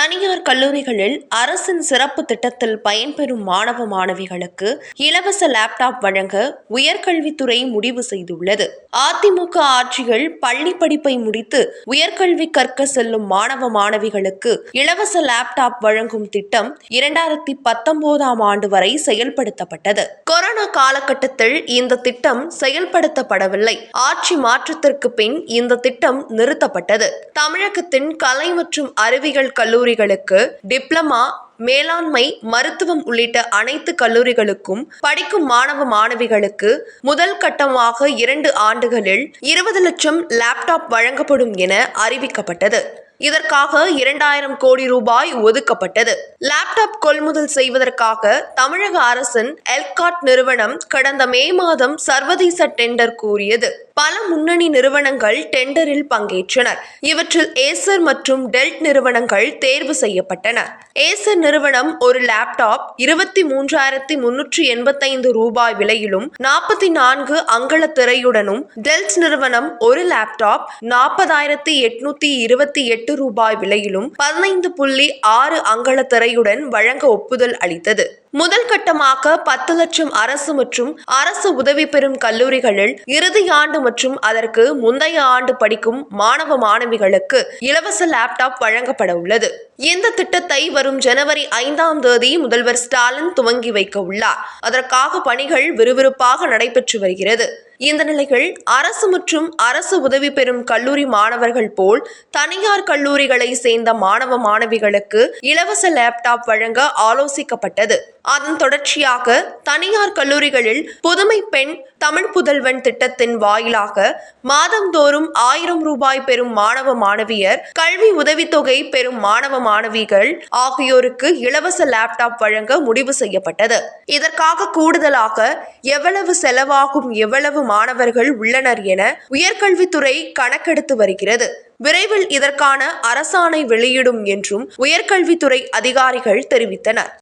தனியார் கல்லூரிகளில் அரசின் சிறப்பு திட்டத்தில் பயன்பெறும் மாணவ மாணவிகளுக்கு இலவச லேப்டாப் வழங்க உயர்கல்வித்துறை முடிவு செய்துள்ளது. அதிமுக ஆட்சியில் பள்ளி படிப்பை முடித்து உயர்கல்வி கற்க செல்லும் மாணவ மாணவிகளுக்கு இலவச லேப்டாப் வழங்கும் திட்டம் 2019ஆம் ஆண்டு வரை செயல்படுத்தப்பட்டது. கொரோனா காலகட்டத்தில் இந்த திட்டம் செயல்படுத்தப்படவில்லை. ஆட்சி மாற்றத்திற்கு பின் இந்த திட்டம் நிறுத்தப்பட்டது. தமிழகத்தின் கலை மற்றும் அறிவியல் கல்லூரிகளுக்கு டிப்ளமா, மேலாண்மை, மருத்துவம் உள்ளிட்ட அனைத்து கல்லூரிகளுக்கும் படிக்கும் மாணவ மாணவிகளுக்கு முதல் கட்டமாக 2 ஆண்டுகளில் 20 லட்சம் லேப்டாப் வழங்கப்படும் என அறிவிக்கப்பட்டது. இதற்காக 2000 கோடி ரூபாய் ஒதுக்கப்பட்டது. லேப்டாப் கொள்முதல் செய்வதற்காக தமிழக அரசின் எல்காட் நிறுவனம் கடந்த மே மாதம் சர்வதேச டெண்டர் கோரியது. பல முன்னணி நிறுவனங்கள் டெண்டரில் பங்கேற்றனர். இவற்றில் ஏசர் மற்றும் டெல்ட் நிறுவனங்கள் தேர்வு செய்யப்பட்டன. ஏசர் நிறுவனம் ஒரு லேப்டாப் 23,385 ரூபாய் விலையிலும் 44 அங்குல திரையுடனும், டெல்ட் நிறுவனம் ஒரு லேப்டாப் 40,828 ரூபாய் விலையிலும் 15.6 அங்குல திரையுடன் வழங்க ஒப்புதல் அளித்தது. முதல் கட்டமாக 10 லட்சம் அரசு மற்றும் அரசு உதவி பெறும் கல்லூரிகளில் இறுதி ஆண்டு மற்றும் அதற்கு முந்தைய ஆண்டு படிக்கும் மாணவ மாணவிகளுக்கு இலவச லேப்டாப் வழங்கப்பட உள்ளது. இந்த திட்டத்தை வரும் ஜனவரி 5ஆம் தேதி முதல்வர் ஸ்டாலின் துவங்கி வைக்க உள்ளார். அதற்காக பணிகள் விறுவிறுப்பாக நடைபெற்று வருகிறது. இந்த நிலையில் அரசு மற்றும் அரசு உதவி பெறும் கல்லூரி மாணவர்கள் போல் தனியார் கல்லூரிகளை சேர்ந்த மாணவ மாணவிகளுக்கு இலவச லேப்டாப் வழங்க ஆலோசிக்கப்பட்டது. அதன் தொடர்ச்சியாக தனியார் கல்லூரிகளில் புதுமை பெண் தமிழ் புதல்வன் திட்டத்தின் வாயிலாக மாதந்தோறும் 1000 ரூபாய் பெறும் மாணவ மாணவியர், கல்வி உதவித்தொகை பெறும் மாணவ மாணவிகள் ஆகியோருக்கு இலவச லேப்டாப் வழங்க முடிவு செய்யப்பட்டது. இதற்காக கூடுதலாக எவ்வளவு செலவாகும், எவ்வளவு மாணவர்கள் உள்ளனர் என உயர்கல்வித்துறை கணக்கெடுத்து வருகிறது. விரைவில் இதற்கான அரசாணை வெளியிடும் என்றும் உயர்கல்வித்துறை அதிகாரிகள் தெரிவித்தனர்.